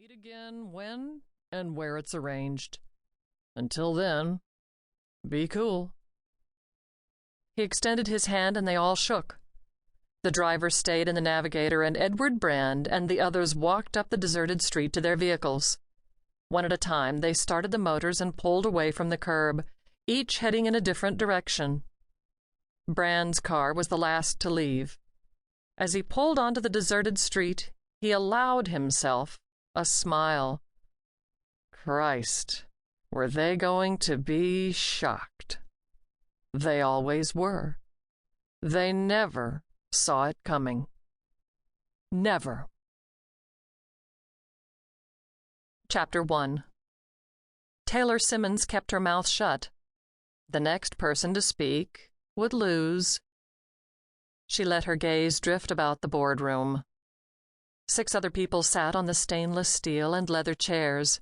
Meet again when and where it's arranged. Until then, be cool." He extended his hand and they all shook. The driver stayed in the Navigator and Edward Brand and the others walked up the deserted street to their vehicles. One at a time, they started the motors and pulled away from the curb, each heading in a different direction. Brand's car was the last to leave. As he pulled onto the deserted street, he allowed himself a smile. Christ, were they going to be shocked? They always were. They never saw it coming. Never. Chapter 1. Taylor Simmons kept her mouth shut. The next person to speak would lose. She let her gaze drift about the boardroom. 6 other people sat on the stainless steel and leather chairs.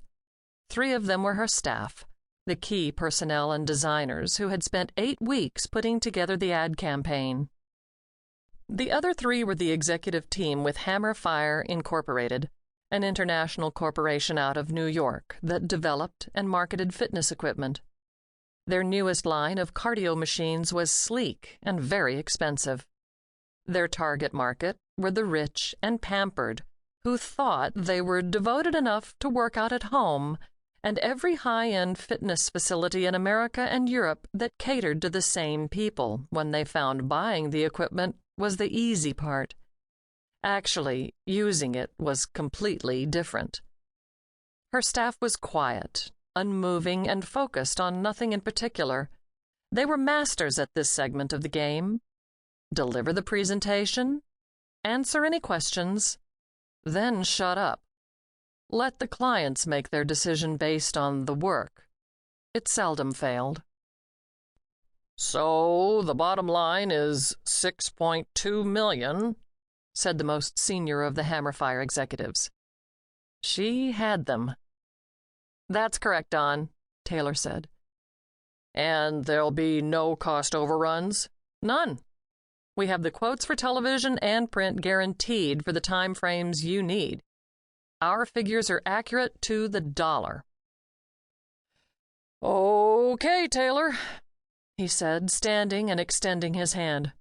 3 of them were her staff, the key personnel and designers who had spent 8 weeks putting together the ad campaign. The other 3 were the executive team with Hammer Fire Incorporated, an international corporation out of New York that developed and marketed fitness equipment. Their newest line of cardio machines was sleek and very expensive. Their target market were the rich and pampered, who thought they were devoted enough to work out at home, and every high-end fitness facility in America and Europe that catered to the same people when they found buying the equipment was the easy part. Actually, using it was completely different. Her staff was quiet, unmoving, and focused on nothing in particular. They were masters at this segment of the game. Deliver the presentation, answer any questions, then shut up. Let the clients make their decision based on the work. It seldom failed. "So the bottom line is $6.2 million, said the most senior of the Hammerfire executives. She had them. "That's correct, Don," Taylor said. "And there'll be no cost overruns?" "None. We have the quotes for television and print guaranteed for the time frames you need. Our figures are accurate to the dollar." "Okay, Taylor," he said, standing and extending his hand.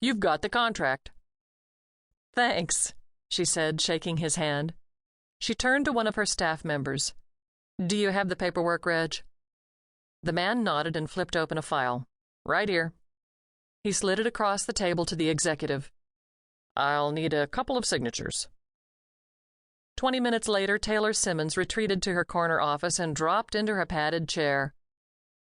"You've got the contract." "Thanks," she said, shaking his hand. She turned to one of her staff members. "Do you have the paperwork, Reg?" The man nodded and flipped open a file. "Right here." He slid it across the table to the executive. "I'll need a couple of signatures." 20 minutes later, Taylor Simmons retreated to her corner office and dropped into her padded chair.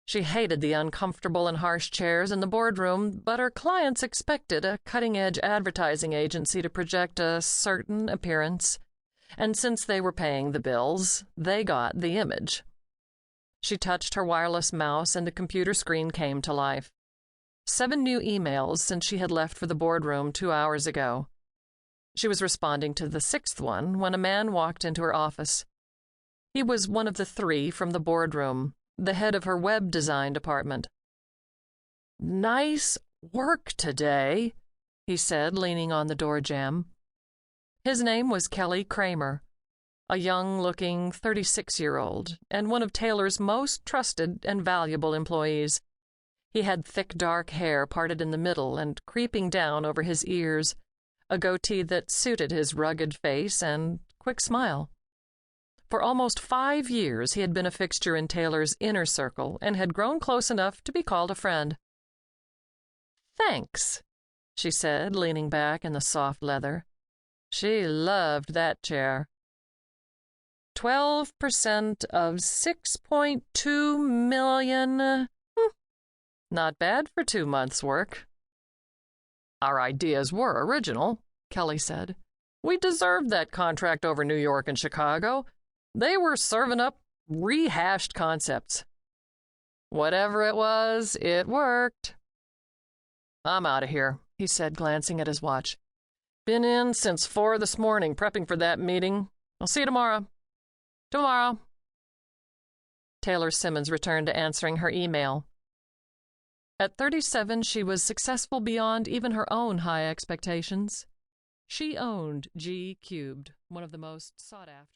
She hated the uncomfortable and harsh chairs in the boardroom, but her clients expected a cutting-edge advertising agency to project a certain appearance, and since they were paying the bills, they got the image. She touched her wireless mouse and the computer screen came to life. 7 new emails since she had left for the boardroom 2 hours ago. She was responding to the 6th one when a man walked into her office. He was one of the 3 from the boardroom, the head of her web design department. "Nice work today," he said, leaning on the door jamb. His name was Kelly Kramer, a young-looking 36-year-old and one of Taylor's most trusted and valuable employees. He had thick dark hair parted in the middle and creeping down over his ears, a goatee that suited his rugged face and quick smile. For almost 5 years he had been a fixture in Taylor's inner circle and had grown close enough to be called a friend. "Thanks," she said, leaning back in the soft leather. She loved that chair. 12% of $6.2 million. Not bad for 2 months' work. "Our ideas were original," Kelly said. "We deserved that contract over New York and Chicago. They were serving up rehashed concepts. Whatever it was, it worked." "I'm out of here," he said, glancing at his watch. "Been in since 4 this morning, prepping for that meeting. I'll see you tomorrow." "Tomorrow." Taylor Simmons returned to answering her email. At 37, she was successful beyond even her own high expectations. She owned G Cubed, one of the most sought-after